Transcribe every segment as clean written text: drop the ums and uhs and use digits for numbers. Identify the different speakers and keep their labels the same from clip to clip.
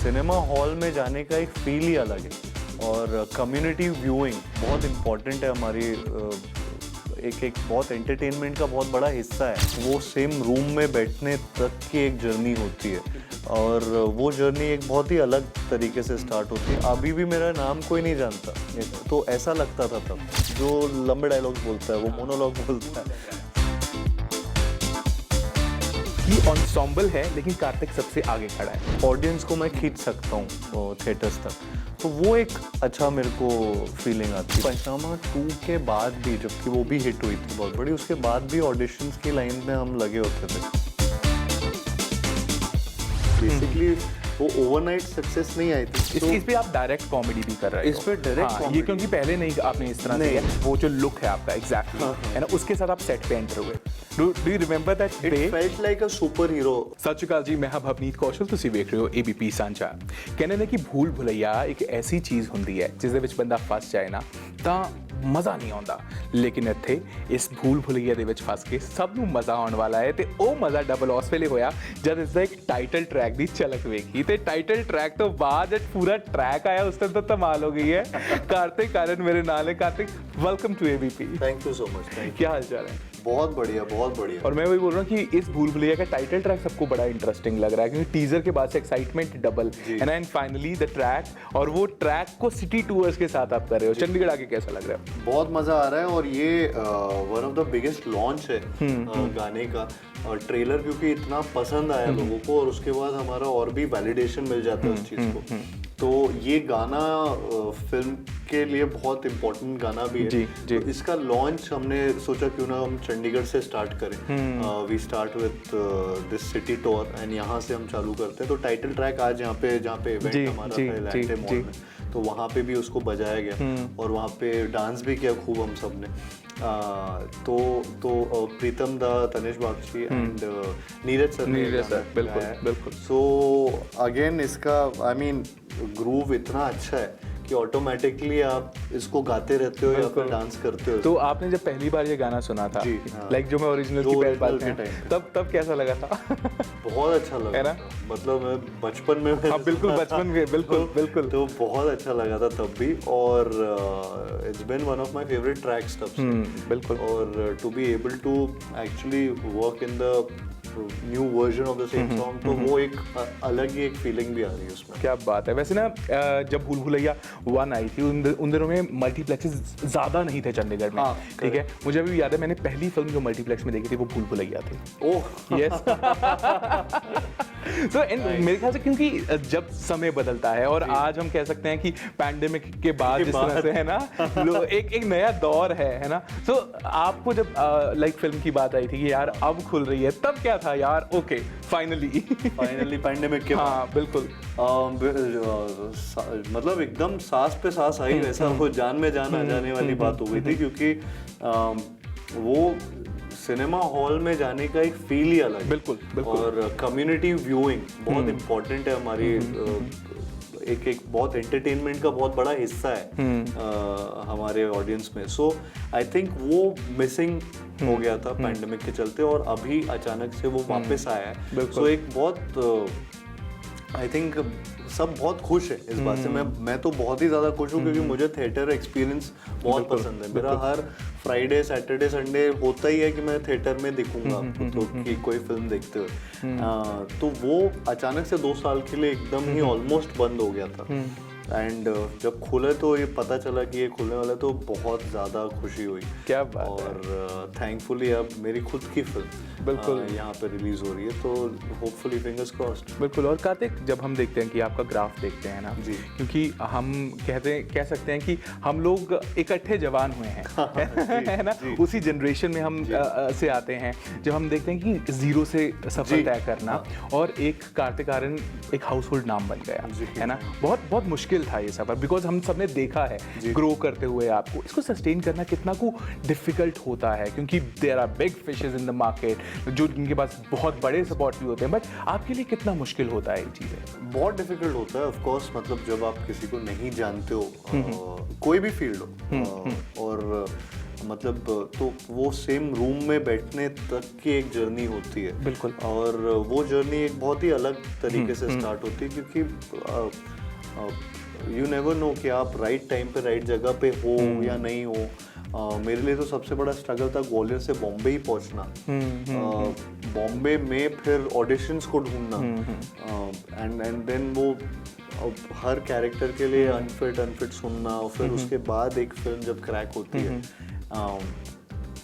Speaker 1: Cinema hall में जाने का एक फील ही अलग है और कम्युनिटी व्यूइंग बहुत इम्पॉर्टेंट है हमारी एक बहुत एंटरटेनमेंट का बहुत बड़ा हिस्सा है। वो सेम रूम में बैठने तक की एक जर्नी होती है और वो जर्नी एक बहुत ही अलग तरीके से स्टार्ट होती है। अभी भी मेरा नाम कोई नहीं जानता, तो ऐसा लगता था तब। जो लंबे डायलॉग्स बोलता है वो मोनोलॉग बोलता है।
Speaker 2: ये एंसेम्बल है लेकिन कार्तिक सबसे आगे खड़ा है।
Speaker 1: ऑडियंस को मैं खींच सकता हूँ थिएटर्स तक, तो वो एक अच्छा मेरे को फीलिंग आती है। पंचनामा 2 के बाद भी, जबकि वो भी हिट हुई थी बहुत बड़ी, उसके बाद भी ऑडिशंस की लाइन में हम लगे होते थे। बेसिकली वो ओवरनाइट सक्सेस नहीं आई थी।
Speaker 2: इस पे आप डायरेक्ट कॉमेडी भी कर रहे हो।
Speaker 1: इस पे डायरेक्ट
Speaker 2: हाँ, ये क्योंकि पहले नहीं आपने इस तरह से किया। वो जो लुक है आपका एग्जैक्टली है ना, उसके साथ आप सेट पे एंटर हुए। Do you remember that day?
Speaker 1: It felt like a super hero.
Speaker 2: सत श्री अकाल जी, मैं ਹਾਂ ਭਵਨੀਤ ਕੌਸ਼ਲ, ਤੁਸੀਂ ਵੇਖ ਰਹੇ ਹੋ ABP ਸਾਂਝਾ। ਕਹਿੰਦੇ ਨੇ ਕਿ ਭੂਲ ਭੁਲਈਆ ਇੱਕ ਐਸੀ ਚੀਜ਼ ਹੁੰਦੀ ਹੈ ਜਿਸ ਦੇ ਵਿੱਚ ਬੰਦਾ ਫਸ ਜਾਏ ਨਾ ਤਾਂ ਮਜ਼ਾ ਨਹੀਂ ਆਉਂਦਾ, ਲੇਕਿਨ ਇੱਥੇ ਇਸ ਭੂਲ ਭੁਲਈਆ ਦੇ ਵਿੱਚ ਫਸ ਕੇ ਸਭ ਨੂੰ ਮਜ਼ਾ ਆਉਣ ਵਾਲਾ ਹੈ ਤੇ ਉਹ ਮਜ਼ਾ ਡਬਲ ਉਸ ਵੇਲੇ ਹੋਇਆ ਜਦ ਇਸ ਦਾ ਇੱਕ ਟਾਈਟਲ ਟਰੈਕ ਦੀ ਝਲਕ ਵੇਖੀ ਤੇ ਟਾਈਟਲ ट्रैक तो बाद जब पूरा ट्रैक आया उस टाइम तो कमाल हो गई है। कार्तिक कारण मेरे नाल है। Kartik, welcome to ABP।
Speaker 1: Thank you so much.
Speaker 2: क्या हाल चाल है?
Speaker 1: बहुत बढ़िया, बहुत बढ़िया।
Speaker 2: और मैं वही बोल रहा हूँ कि इस भूल भुलैया का टाइटल ट्रैक सबको बड़ा इंटरेस्टिंग लग रहा है क्योंकि टीजर के बाद से एक्साइटमेंट डबल है ना, एंड फाइनली द ट्रैक, और वो ट्रैक को सिटी टूर्स के साथ आप कर रहे हो। चंडीगढ़ आके कैसा लग रहा है?
Speaker 1: बहुत मजा आ रहा है और ये one of the biggest launch है गाने का। ट्रेलर क्योंकि इतना पसंद आया लोगों को और उसके बाद हमारा और भी वैलिडेशन मिल जाता है उस चीज़ को। तो ये गाना फिल्म के लिए बहुत इम्पोर्टेंट गाना भी है।
Speaker 2: जी।
Speaker 1: तो इसका लॉन्च हमने सोचा क्यों ना हम चंडीगढ़ से स्टार्ट करें। We start with this city tour and यहाँ से हम चालू करते हैं। तो टाइटल ट्रैक आज यहाँ पे जहाँ पे इवेंट हमारा था इलांटे मॉल में, तो वहाँ पे भी उसको बजाया गया और वहाँ पे डांस भी किया खूब हम सब ने। तो प्रीतम दा, तनिष बागची एंड नीरज सर
Speaker 2: बिल्कुल।
Speaker 1: सो अगेन इसका आई मीन ग्रूव इतना अच्छा है कि ऑटोमेटिकली आप इसको गाते रहते हो या फिर डांस करते हो।
Speaker 2: तो आपने जब पहली बार ये गाना सुना था, लाइक जो मैं ओरिजिनल की पहली बात है, तब कैसा लगा था?
Speaker 1: बहुत अच्छा लगा है ना, मतलब मैं बचपन में
Speaker 2: बिल्कुल बचपन में बिल्कुल
Speaker 1: तो बहुत अच्छा लगा था तब भी। और it's been one of my favourite tracks तब से।
Speaker 2: बिल्कुल।
Speaker 1: और to be able to actually work in the new version of the same song, तो वो एक अलग ही एक फीलिंग भी आ रही है उसमें।
Speaker 2: क्या बात है। वैसे ना जब भूल भुलैया 1 आई थी उन दिनों में मल्टीप्लेक्सेस ज़्यादा नहीं थे चंडीगढ़ में। ठीक है, मुझे अभी याद है मैंने पहली फिल्म जो मल्टीप्लेक्स में देखी थी वो भूल भुलैया थी।
Speaker 1: Oh
Speaker 2: yes. सो मेरे ख्याल से क्योंकि जब समय बदलता है और आज हम कह सकते हैं कि पैंडेमिक के बाद जिस तरह से है ना एक नया दौर है ना। सो आपको जब लाइक फिल्म की बात आई थी कि यार अब खुल रही है, तब क्या था यार? ओके फाइनली
Speaker 1: पैंडेमिक के
Speaker 2: हाँ बिल्कुल।
Speaker 1: मतलब एकदम सांस पे सांस आई, वैसा वो जान में जान आ जाने वाली बात हो गई थी क्योंकि वो सिनेमा हॉल में जाने का एक फील ही अलग है।
Speaker 2: बिल्कुल।
Speaker 1: और कम्युनिटी व्यूइंग बहुत इम्पोर्टेंट है हमारी एक बहुत एंटरटेनमेंट का बहुत बड़ा हिस्सा है हमारे ऑडियंस में। सो आई थिंक वो मिसिंग हो गया था पैंडेमिक के चलते और अभी अचानक से वो वापस आया है। सो एक बहुत आई थिंक सब बहुत खुश है इस बात से। मैं तो बहुत ही ज़्यादा खुश हूँ क्योंकि मुझे थिएटर एक्सपीरियंस बहुत पसंद है। मेरा हर फ्राइडे सैटरडे संडे होता ही है कि मैं थिएटर में दिखूंगा तो कि कोई फिल्म देखते हुए। तो वो अचानक से 2 साल के लिए एकदम ही ऑलमोस्ट बंद हो गया था। एंड जब खुले तो ये पता चला कि ये खुलने वाला है तो बहुत ज़्यादा खुशी हुई।
Speaker 2: क्या बात है।
Speaker 1: और थैंकफुली अब मेरी खुद की फिल्म
Speaker 2: बिल्कुल
Speaker 1: यहाँ पे रिलीज हो रही है, तो होपफुली फिंगर्स क्रॉस्ड।
Speaker 2: बिल्कुल। और कार्तिक, जब हम देखते हैं कि आपका ग्राफ देखते हैं ना
Speaker 1: जी,
Speaker 2: क्योंकि हम कह सकते हैं कि हम लोग इकट्ठे जवान हुए हैं है ना, उसी जनरेशन में हम से आते हैं। जब हम देखते हैं कि जीरो से सफर तय करना और एक कार्तिक आर्यन एक हाउस होल्ड नाम बन गया है ना, बहुत मुश्किल था ये सफर, बिकॉज हम सबने देखा है ग्रो करते हुए आपको। इसको सस्टेन करना कितना को डिफिकल्ट होता है क्योंकि there are big fishes in the market जो जिनके पास बहुत बड़े सपोर्ट भी होते हैं, बट आपके लिए कितना मुश्किल होता है ये चीज़ें?
Speaker 1: बहुत डिफिकल्ट होता है ऑफ कोर्स। मतलब जब आप किसी को नहीं जानते हो, कोई भी फील्ड हो, और मतलब तो वो सेम रूम में बैठने तक की एक जर्नी होती है।
Speaker 2: बिल्कुल।
Speaker 1: और वो जर्नी एक बहुत ही अलग तरीके से स्टार्ट होती है, क्योंकि यू नेवर नो कि आप राइट टाइम पे राइट जगह पे हो या नहीं हो। मेरे लिए तो सबसे बड़ा स्ट्रगल था ग्वालियर से बॉम्बे ही पहुंचना, बॉम्बे में फिर ऑडिशंस को ढूंढना, एंड देन वो हर कैरेक्टर के लिए अनफिट सुनना, और फिर उसके बाद एक फिल्म जब क्रैक होती है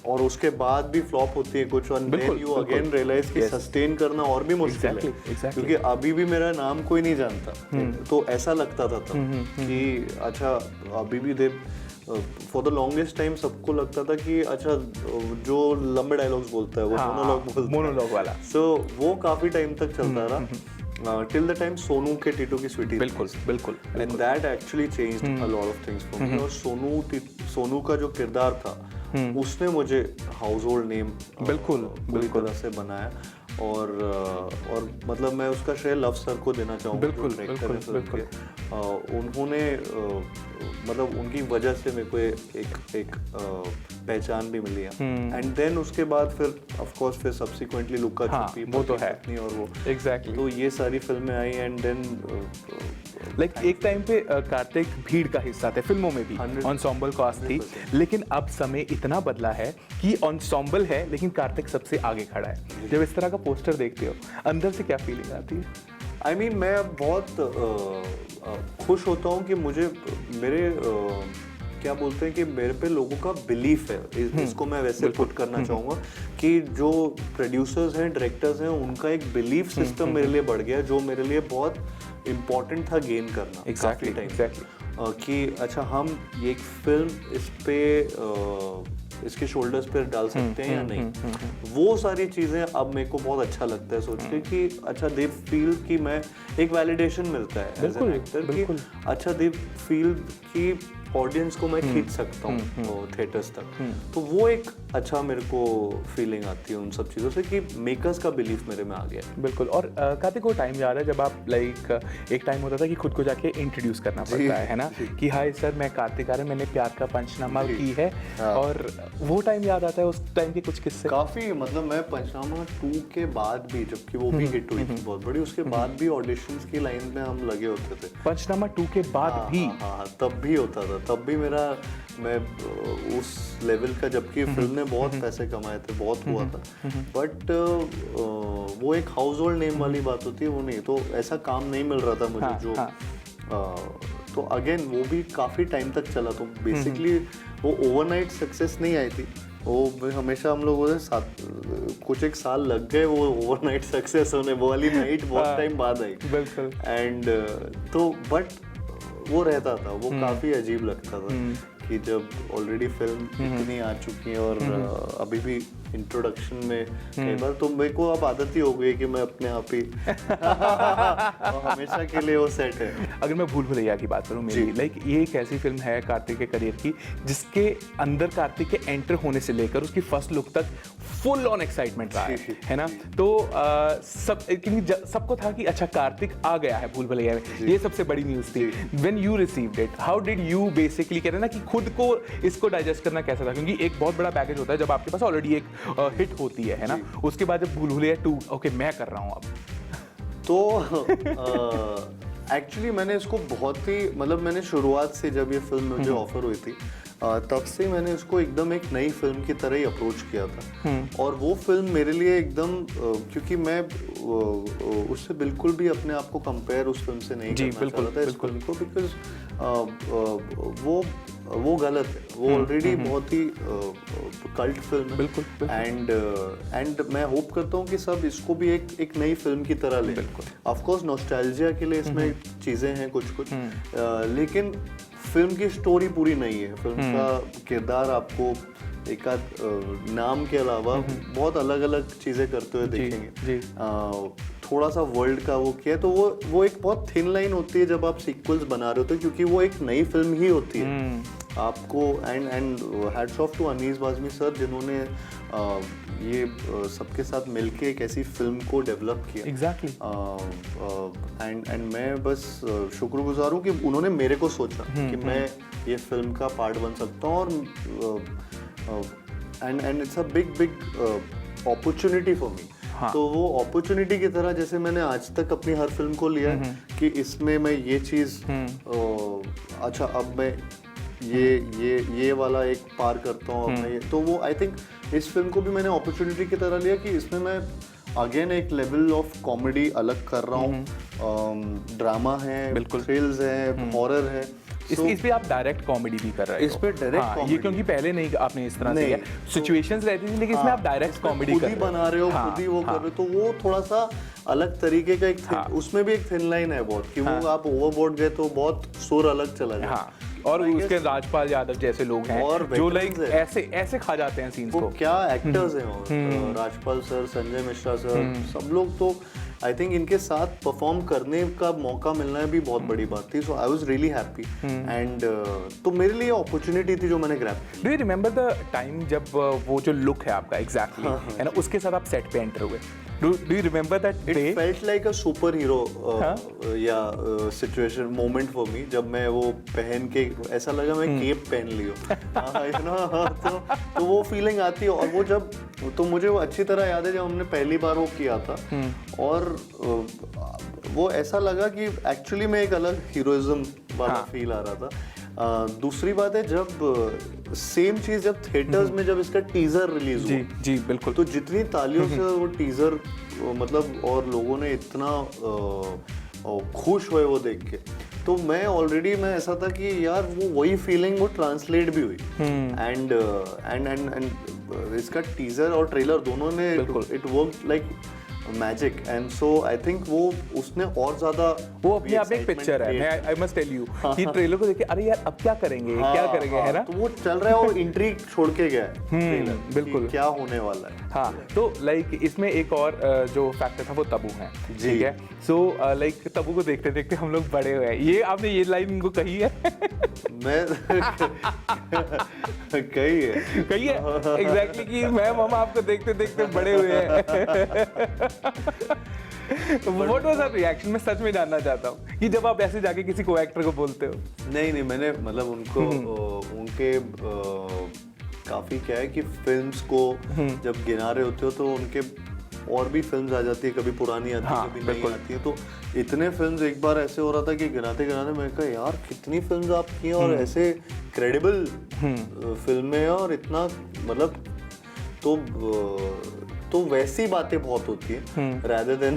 Speaker 1: और उसके बाद भी फ्लॉप होती है कुछ, और देन यू अगेन रियलाइज कि सस्टेन करना और भी मुश्किल है, क्योंकि अभी भी मेरा नाम कोई नहीं जानता। तो ऐसा लगता था तब कि अच्छा अभी भी दे फॉर द लॉन्गेस्ट टाइम सबको लगता था कि अच्छा जो लंबे डायलॉग्स बोलता है वो मोनोलॉग
Speaker 2: वाला,
Speaker 1: सो वो काफी टाइम तक चलता रहा टिल द टाइम सोनू के टीटू की स्वीटी।
Speaker 2: बिल्कुल
Speaker 1: and that actually changed a lot of things for me. और सोनू का जो किरदार था उसने मुझे हाउस होल्ड नेम पूरी तरह से बनाया, और मतलब मैं उसका श्रेय लव सर को देना चाहूँगा, जो डायरेक्टर है फिल्म के। उन्होंने मतलब उनकी वजह से मेरे को एक पहचान भी मिली है। एंड देन उसके बाद फिर ऑफ कोर्स फिर सब्सिक्वेंटली लुक्का छुपी,
Speaker 2: वो तो है
Speaker 1: पत्नी, और वो
Speaker 2: एग्जैक्टली
Speaker 1: तो ये सारी फिल्में आई। एंड देन
Speaker 2: लाइक एक टाइम पे कार्तिक भीड़ का हिस्सा थे फिल्मों में भी, एंसेंबल कास्ट थी, लेकिन अब समय इतना बदला है कि एंसेंबल है लेकिन कार्तिक सबसे आगे खड़ा है। जब इस तरह का पोस्टर देखते हो अंदर से क्या फीलिंग आती है?
Speaker 1: I mean, मैं बहुत खुश होता हूँ कि मुझे मेरे क्या बोलते हैं कि मेरे पे लोगों का बिलीफ है। इसको मैं वैसे पुट करना चाहूँगा कि जो प्रोड्यूसर्स हैं, डायरेक्टर्स हैं, उनका एक बिलीफ सिस्टम मेरे लिए बढ़ गया, जो मेरे लिए बहुत इम्पोर्टेंट था गेन करना काफी टाइम। कि अच्छा हम ये एक फिल्म इस पे इसके शोल्डर्स पे डाल सकते हैं या नहीं, वो सारी चीजें अब मेरे को बहुत अच्छा लगता है सोच के कि अच्छा दे फील कि मैं एक वैलिडेशन मिलता है एज एन एक्टर कि अच्छा दे फील कि ऑडियंस को मैं खींच सकता हूँ थिएटर्स तक। तो वो एक अच्छा मेरे को फीलिंग आती है उन सब चीज़ों से कि मेकर्स का बिलीफ मेरे में आ गया।
Speaker 2: बिल्कुल। और कार्तिक को टाइम याद है जब आप लाइक एक टाइम होता था कि खुद को जाके इंट्रोड्यूस करना पड़ता है ना, कि हाय सर मैं कार्तिक आर्यन, मैंने प्यार का पंचनामा की है, और वो टाइम याद आता है उस टाइम के कुछ किस्से?
Speaker 1: काफ़ी, मतलब मैं पंचनामा 2 के बाद भी, जबकि वो भी हिट हुई थी बहुत बड़ी, उसके बाद भी ऑडिशंस की लाइन में हम लगे होते थे।
Speaker 2: पंचनामा 2 के बाद भी?
Speaker 1: हाँ, तब भी होता था, तब भी मैं उस लेवल का, जबकि फिल्म ने बहुत पैसे कमाए थे, बहुत हुआ था, बट वो एक हाउस होल्ड नेम वाली बात होती है, वो नहीं, तो ऐसा काम नहीं मिल रहा था मुझे जो तो अगेन वो भी काफ़ी टाइम तक चला। तो बेसिकली वो ओवरनाइट सक्सेस नहीं आई थी, वो हमेशा हम लोगों ने कुछ एक साल लग गए वो ओवरनाइट सक्सेस होने, वो वाली नाइट बहुत टाइम बाद आई।
Speaker 2: बिल्कुल।
Speaker 1: एंड तो बट वो रहता था, वो काफ़ी अजीब लगता था कि जब ऑलरेडी फिल्म इतनी आ चुकी है और अभी भी इंट्रोडक्शन में कई बार तो मेरे को अब आदत ही हो गई कि मैं अपने आप ही हमेशा के लिए वो सेट है।
Speaker 2: अगर मैं भूल भुलैया की बात करूं मेरी, लाइक ये एक ऐसी फिल्म है कार्तिक के करियर की जिसके अंदर कार्तिक के एंटर होने से लेकर उसकी फर्स्ट लुक तक फुल ऑन एक्साइटमेंट रहा है ना। तो सबको था कि अच्छा कार्तिक आ गया है भूल भुलैया में, ये सबसे बड़ी न्यूज़ थी। When you received it, how did you basically कहते हैं ना कि खुद को इसको डाइजेस्ट करना कैसा था, क्योंकि एक बहुत बड़ा पैकेज होता है जब आपके पास ऑलरेडी एक हिट होती है ना, उसके बाद जब भूल भुलैया 2 ओके मैं कर रहा हूँ अब,
Speaker 1: तो एक्चुअली मैंने इसको बहुत ही, मतलब मैंने शुरुआत से जब ये फिल्म मुझे ऑफर हुई थी तब से मैंने इसको एकदम एक नई फिल्म की तरह ही अप्रोच किया था। और वो फिल्म मेरे लिए एकदम क्योंकि मैं उससे बिल्कुल भी अपने आप को कंपेयर उस फिल्म से नहीं करना चाहता था इस फिल्म को, बिकॉज वो गलत है, वो ऑलरेडी बहुत ही कल्ट फिल्म है।
Speaker 2: बिल्कुल।
Speaker 1: एंड मैं होप करता हूँ कि सब इसको भी एक नई फिल्म की तरह ले। ऑफ कोर्स नॉस्टैल्जिया के लिए इसमें चीज़ें हैं कुछ लेकिन फिल्म की स्टोरी पूरी नहीं है। फिल्म का किरदार आपको एक आध नाम के अलावा बहुत अलग अलग चीज़ें करते हुए देखेंगे। थोड़ा सा वर्ल्ड का वो किया, तो वो एक बहुत थिन लाइन होती है जब आप सीक्वल्स बना रहे होते हो, क्योंकि वो एक नई फिल्म ही होती है आपको। And hats off to Anees Bazmee sir जिन्होंने ये सबके साथ मिलके एक ऐसी फिल्म को डेवलप किया।
Speaker 2: एग्जैक्टली।
Speaker 1: एंड मैं बस शुक्रगुजार हूँ कि उन्होंने मेरे को सोचा कि मैं ये फिल्म का पार्ट बन सकता हूँ। और and it's a big opportunity for me. तो वो अपॉर्चुनिटी की तरह जैसे मैंने आज तक अपनी हर फिल्म को लिया कि इसमें मैं ये चीज़ अच्छा अब मैं ये वाला एक पार करता हूँ, अब मैं ये, तो वो आई थिंक इस फिल्म को भी मैंने अपॉर्चुनिटी की तरह लिया कि इसमें मैं अगेन एक लेवल ऑफ कॉमेडी अलग कर रहा हूँ, ड्रामा है, थ्रिल्स है, हॉरर है।
Speaker 2: इस पे आप डायरेक्ट कॉमेडी भी कर रहे हो।
Speaker 1: इस पे डायरेक्ट कॉमेडी,
Speaker 2: ये क्योंकि पहले नहीं आपने इस तरह से किया, सिचुएशंस रहती थी, लेकिन इसमें आप डायरेक्ट कॉमेडी कर रहे हो,
Speaker 1: बना रहे हो, खुद ही वो कर रहे हो, तो वो थोड़ा सा अलग तरीके का एक उसमें भी एक थिन लाइन है बहुत कि वो आप ओवरबोर्ड गए तो बहुत सुर अलग चला जाए।
Speaker 2: और उसके राजपाल यादव जैसे लोग हैं जो लाइक ऐसे खा जाते हैं सीन्स को।
Speaker 1: क्या एक्टर्स हैं, और राजपाल सर, संजय मिश्रा सर, सब लोग, तो आई थिंक इनके साथ परफॉर्म करने का मौका मिलना भी बहुत बड़ी बात थी। So I was really happy and तो मेरे लिए अपॉर्चुनिटी थी जो मैंने ग्रैब की।
Speaker 2: Do you remember the time जब वो जो लुक है आपका एग्जैक्टली है ना, उसके साथ आप सेट पे एंटर हुए? Do you remember that day?
Speaker 1: It felt like a superhero situation moment for me जब मैं वो पहन के ऐसा लगा मैं केप पहन ली हूँ। तो वो फीलिंग आती है, और वो जब, तो मुझे वो अच्छी तरह याद है जब हमने पहली बार वो किया था, और वो ऐसा लगा कि एक्चुअली में एक अलग हीरोइज्म वाला फील आ रहा था। दूसरी बात है जब सेम चीज जब थिएटर्स में जब इसका टीजर रिलीज हुआ,
Speaker 2: जी बिल्कुल,
Speaker 1: तो जितनी तालियों से वो टीजर मतलब, और लोगों ने इतना खुश हुए वो देख के, तो मैं ऑलरेडी ऐसा था कि यार वो वही फीलिंग वो ट्रांसलेट भी हुई। एंड इसका टीजर और ट्रेलर दोनों ने it work like magic, and so I think वो उसने और ज्यादा,
Speaker 2: वो अपने आप एक पिक्चर है। आई मस्ट टेल यू कि ट्रेलर को देख के अरे यार अब क्या करेंगे, क्या करेंगे, है ना, तो
Speaker 1: वो चल रहा है, वो इंट्रिग छोड़ के गया है
Speaker 2: बिल्कुल
Speaker 1: क्या होने वाला है।
Speaker 2: हाँ, तो लाइक इसमें एक और जो फैक्टर था वो तब्बू है, ठीक है। सो लाइक तब्बू को देखते देखते हम लोग बड़े हुए हैं। ये आपने ये लाइन इनको कही है?
Speaker 1: मैं कही है
Speaker 2: एग्जैक्टली कि मैं मामा आपको देखते देखते बड़े हुए हैं। What was that reaction? मैं सच में जानना चाहता हूँ कि जब आप ऐसे जाके किसी को एक्टर को बोलते हो।
Speaker 1: नहीं मैंने मतलब उनको उनके काफी क्या है कि फिल्म्स को जब गिना रहे होते हो तो उनके और भी फिल्म्स आ जाती है, कभी पुरानी आती है, कभी नई आती है, तो इतने फिल्म्स एक बार ऐसे हो रहा था कि गिनाते मैंने कहा यार कितनी फिल्म्स आप की हैं, और ऐसे क्रेडिबल फिल्में हैं, और इतना मतलब तो वैसी बातें बहुत होती है rather than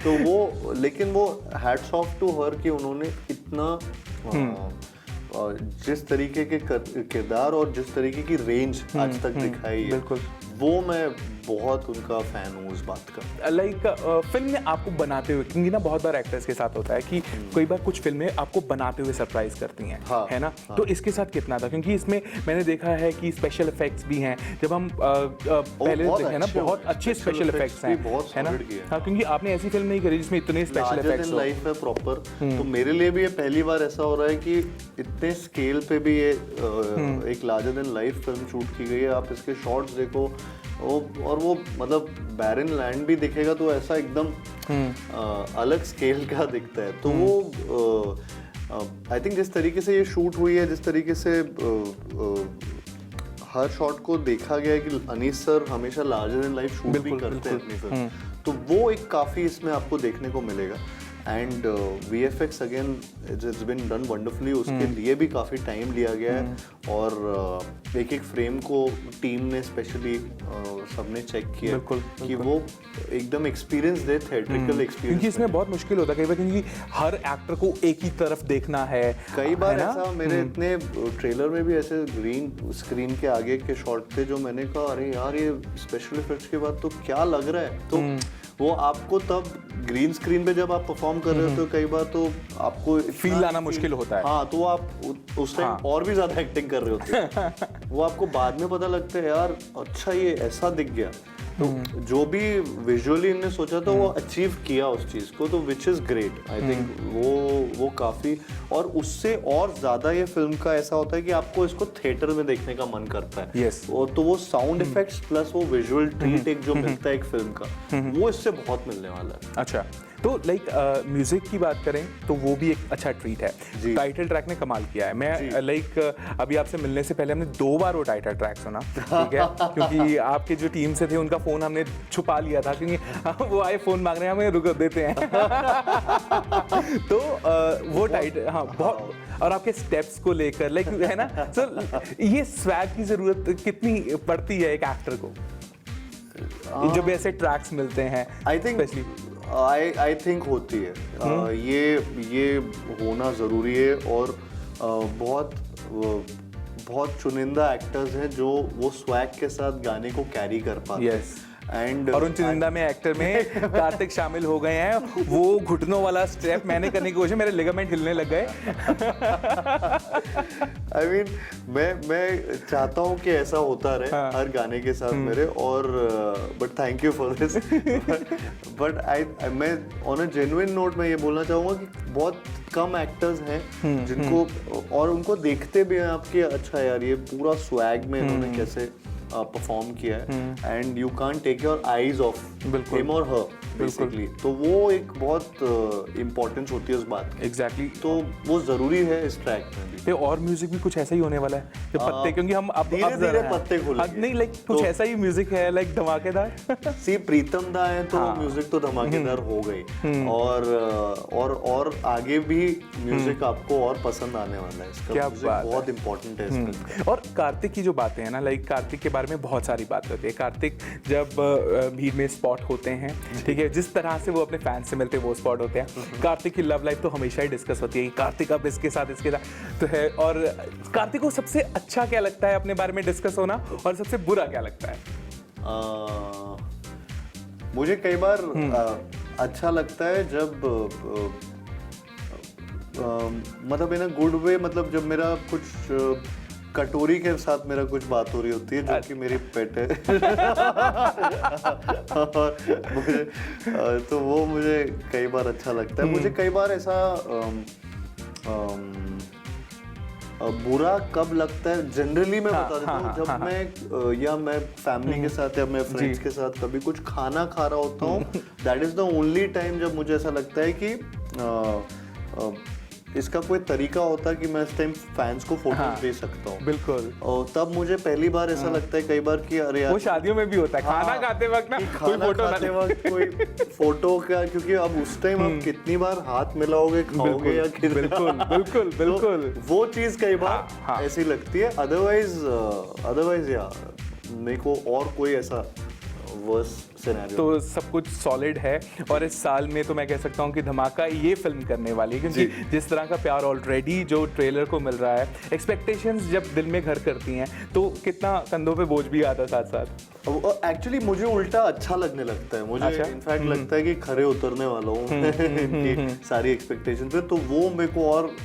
Speaker 1: तो वो, लेकिन वो हैट्स ऑफ टू हर कि उन्होंने इतना जिस तरीके के किरदार और जिस तरीके की रेंज आज तक दिखाई है, वो मैं बहुत उनका फैन हूँ उस बात का।
Speaker 2: लाइक फिल्म में आपको बनाते हुए, क्योंकि ना बहुत बार एक्टर्स के साथ होता है कि कई बार कुछ फिल्में आपको बनाते हुए सरप्राइज करती हैं, है ना, तो इसके साथ कितना था? क्योंकि इसमें मैंने देखा है कि स्पेशल इफेक्ट्स भी हैं, जब हम पहले देखे ना बहुत अच्छे स्पेशल इफेक्ट्स हैं, है ना। हाँ, क्योंकि आपने ऐसी फिल्म नहीं करी जिसमें इतने स्पेशल इफेक्ट्स
Speaker 1: लाइफ है प्रॉपर, तो मेरे लिए भी ये पहली बार ऐसा हो रहा है कि इतने स्केल पे भी ये एक larger than life film shoot की गई है। आप इसके शॉट्स देखो, और वो मतलब बैरन लैंड भी दिखेगा तो ऐसा एकदम अलग स्केल का दिखता है। तो वो आई थिंक जिस तरीके से ये शूट हुई है, जिस तरीके से हर शॉट को देखा गया है कि अनीस सर हमेशा लार्जर देन लाइफ शूट भी करते हैं अपनी फिल्म, तो वो एक काफ़ी इसमें आपको देखने को मिलेगा। And VFX again it's been done wonderfully, उसके लिए भी काफ़ी टाइम लिया गया है, और एक एक फ्रेम को टीम ने स्पेशली सबने चेक किया कि वो एकदम एक्सपीरियंस दे, थिएट्रिकल एक्सपीरियंस,
Speaker 2: क्योंकि इसमें बहुत मुश्किल होता है कई बार, क्योंकि हर एक्टर को एक ही तरफ देखना है।
Speaker 1: कई बार ऐसा मेरे इतने ट्रेलर में भी ऐसे ग्रीन स्क्रीन के आगे के शॉट थे जो मैंने कहा अरे यार ये स्पेशल इफेक्ट्स के बाद तो क्या लग रहा है, तो वो आपको तब ग्रीन स्क्रीन पे जब आप परफॉर्म कर रहे होते हो कई बार तो आपको
Speaker 2: फील लाना मुश्किल होता है।
Speaker 1: हाँ, तो आप उस टाइम और भी ज्यादा एक्टिंग कर रहे होते हैं। वो आपको बाद में पता लगता है यार अच्छा ये ऐसा दिख गया, तो जो भी विजुअली इन्होंने सोचा था वो अचीव किया उस चीज को, तो which is great. I think वो काफी, और उससे और ज्यादा ये फिल्म का ऐसा होता है कि आपको इसको थिएटर में देखने का मन करता है। और तो वो साउंड इफेक्ट्स प्लस वो विजुअल ट्रीट एक जो मिलता है एक फिल्म का, वो इससे बहुत मिलने वाला है।
Speaker 2: अच्छा, तो लाइक म्यूजिक की बात करें तो वो भी एक अच्छा ट्रीट है।
Speaker 1: जी।
Speaker 2: टाइटल ट्रैक ने कमाल किया है। मैं लाइक अभी आपसे मिलने से पहले हमने 2 बार वो टाइटल ट्रैक सुना, ठीक है, क्योंकि आपके जो टीम से थे उनका फोन हमने छुपा लिया था, क्योंकि वो आए फोन मांग रहे हैं, हमें रुक देते हैं। तो वो टाइटल, हाँ बहुत, और आपके स्टेप्स को लेकर लाइक है ना, सो ये स्वैग की जरूरत कितनी पड़ती है एक एक्टर को जब ऐसे ट्रैक्स मिलते हैं?
Speaker 1: आई थिंक होती है। ये होना ज़रूरी है, और बहुत चुनिंदा एक्टर्स हैं जो वो स्वैग के साथ गाने को कैरी कर पाते हैं।
Speaker 2: और उन चुनिंदा में एक्टर में कार्तिक शामिल हो गए हैं। वो घुटनों वाला स्टेप मैंने करने की कोशिश, मेरे लिगामेंट हिलने लग गए।
Speaker 1: I mean, मैं चाहता हूँ कि ऐसा होता रहे हर गाने के साथ मेरे, और but thank you for this. But मैं ऑन अ जेन्युइन नोट में ये बोलना चाहूँगा कि बहुत कम एक्टर्स हैं जिनको, और उनको देखते भी हैं आपके, अच्छा यार ये पूरा स्वैग में इन्होंने कैसे परफॉर्म किया है, and you can't take your eyes off him और हर बेसिकली। तो वो एक बहुत इम्पोर्टेंस होती है उस बात की।
Speaker 2: एग्जैक्टली।
Speaker 1: तो वो जरूरी है इस ट्रैक में भी।
Speaker 2: तो और म्यूजिक भी कुछ ऐसा ही होने वाला है कि पत्ते, क्योंकि हम अब
Speaker 1: धीरे-धीरे पत्ते खुलेंगे।
Speaker 2: नहीं लाइक कुछ ऐसा ही म्यूजिक है लाइक धमाकेदार।
Speaker 1: सी प्रीतम दा है तो म्यूजिक तो धमाकेदार हो गई, और आगे भी म्यूजिक आपको और पसंद आने वाला है। इसका म्यूजिक बहुत इंपॉर्टेंट है इसका।
Speaker 2: और कार्तिक की जो बातें हैं ना, लाइक कार्तिक के बारे में बहुत सारी बात होती है। कार्तिक जब भीड़ में स्पॉट होते हैं, ठीक है, जिस तरह से वो अपने फैंस से मिलते हैं वो स्पॉट होते हैं। कार्तिक की लव लाइफ तो हमेशा ही डिस्कस होती है कि कार्तिक अब इसके साथ तो है। और कार्तिक को सबसे अच्छा क्या लगता है अपने बारे में डिस्कस होना, और सबसे बुरा क्या लगता है?
Speaker 1: मुझे कई बार अच्छा लगता है जब मतलब इन अ गुड वे, मतलब जब मेरा कुछ कटोरी के साथ मेरा कुछ बात हो रही होती है, जो कि मेरी पेट है। और मुझे तो वो मुझे कई बार अच्छा लगता है। मुझे कई बार ऐसा बुरा कब लगता है, जनरली मैं बता देता हूँ, जब मैं फैमिली के साथ या मैं फ्रेंड्स के साथ कभी कुछ खाना खा रहा होता हूँ, that is the only time जब मुझे ऐसा लगता है कि इसका कोई तरीका होता है कि मैं इस टाइम फैंस को फोटो दे सकता हूँ।
Speaker 2: बिल्कुल।
Speaker 1: और तब मुझे पहली बार ऐसा लगता है कई बार कि अरे यार,
Speaker 2: वो शादियों में भी होता है, खाना खाते वक्त ना कोई फोटो
Speaker 1: खाते वक्त कोई फोटो का, क्योंकि अब उस टाइम आप कितनी बार हाथ मिलाओगे, खाओगे या
Speaker 2: बिल्कुल
Speaker 1: वो चीज कई बार ऐसी लगती है। अदरवाइज यार मेरे को और कोई ऐसा वर्स सिनेरियो।
Speaker 2: तो सब कुछ सॉलिड है, और इस साल में तो मैं कह सकता हूँ कि धमाका ये फिल्म करने वाली है, क्योंकि जिस तरह का प्यार ऑलरेडी जो ट्रेलर को मिल रहा है, एक्सपेक्टेशंस जब दिल में घर करती हैं तो कितना कंधों पे बोझ भी आता साथ साथ।
Speaker 1: एक्चुअली मुझे उल्टा अच्छा लगने लगता है। मुझे इनफैक्ट लगता है कि खरे उतरने वाला हूँ इनकी सारी एक्सपेक्टेशन पे, तो वो मेरे को और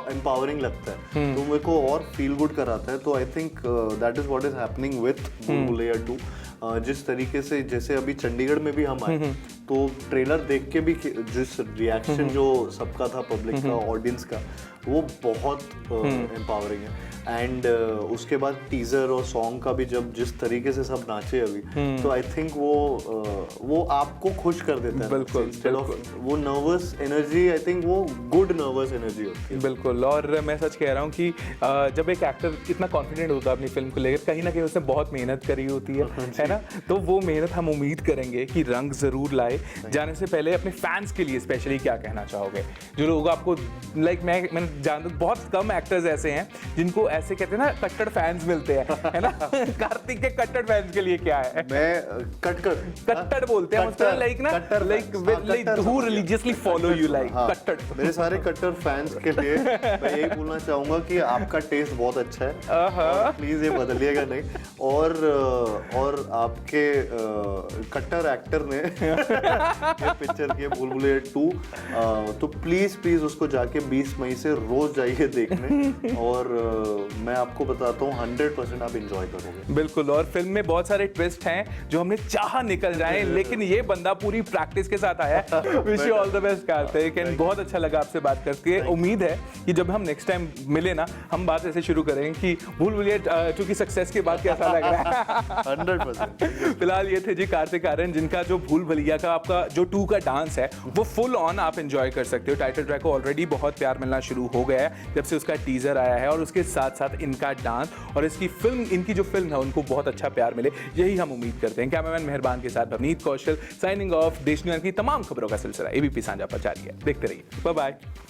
Speaker 1: एम्पावरिंग लगता है, तो मेरे को और फील गुड कराता है। तो I think that is what is happening with Bhool Bhulaiyaa 2। जिस तरीके से, जैसे अभी चंडीगढ़ में भी हम आए, तो ट्रेलर देख के भी जिस रिएक्शन जो सबका था, पब्लिक का, ऑडियंस का, वो बहुत एम्पावरिंग है। एंड उसके बाद टीजर और सॉन्ग का भी जब जिस तरीके से सब नाचे अभी, तो आई थिंक वो आपको खुश कर देता है।
Speaker 2: बिल्कुल,
Speaker 1: इंस्टेड ऑफ वो नर्वस एनर्जी, आई थिंक वो गुड नर्वस एनर्जी होती है।
Speaker 2: बिल्कुल। और मैं सच कह रहा हूँ कि जब एक एक्टर इतना कॉन्फिडेंट होता है अपनी फिल्म को लेकर, कहीं ना कहीं उसने बहुत मेहनत करी होती है ना, तो वो मेहनत हम उम्मीद करेंगे कि रंग जरूर लाए। जाने से पहले अपने फैंस के लिए स्पेशली क्या कहना चाहोगे, जो लोग आपको लाइक मैंने जानता, बहुत कम एक्टर्स ऐसे हैं जिनको ऐसे कहते हैं ना कट्टर फैंस मिलते हैं, है ना? कार्तिक के कट्टर फैंस के लिए क्या है?
Speaker 1: मैं
Speaker 2: कट्टर बोलते हैं मतलब like who religiously follow you, like कट्टर।
Speaker 1: मेरे सारे कट्टर फैंस के लिए मैं यही बोलना चाहूंगा कि आपका टेस्ट बहुत अच्छा है, प्लीज ये बदलिएगा नहीं। और आपके कट्टर एक्टर ने ये पिक्चर की भूल-भुलैया 2, तो प्लीज उसको जाके 20 मई से रोज जाइए देखने। और मैं आपको बताता हूँ 100% आप इंजॉय करोगे।
Speaker 2: बिल्कुल, और फिल्म में बहुत सारे ट्विस्ट हैं जो हमने चाहा निकल जाए, लेकिन ये बंदा पूरी प्रैक्टिस के साथ आया है। Wish you all the best Kartik, and बहुत अच्छा लगा आपसे बात करके। उम्मीद है कि जब हम नेक्स्ट टाइम मिले ना, हम बात ऐसे शुरू करेंगे कि भूल भुलैया 2 की सक्सेस के बाद कैसा लग रहा है।
Speaker 1: 100%।
Speaker 2: फिलहाल ये थे जी कार्तिक आर्यन, जिनका जो भूल भुलैया का आपका जो 2 का डांस है वो फुल ऑन आप एंजॉय कर सकते हो। टाइटल ट्रैक को ऑलरेडी बहुत प्यार मिलना शुरू हो गया है जब से उसका टीजर आया है, और उसके साथ साथ इनका डांस और इसकी फिल्म, इनकी जो फिल्म है उनको बहुत अच्छा प्यार मिले, यही हम उम्मीद करते हैं। कैमरामैन मेहरबान के साथ भवनीत कौशल साइनिंग ऑफ। देश दुनिया की तमाम खबरों का सिलसिला एबीपी साझा पर जारी है, देखते रहिए। Bye bye.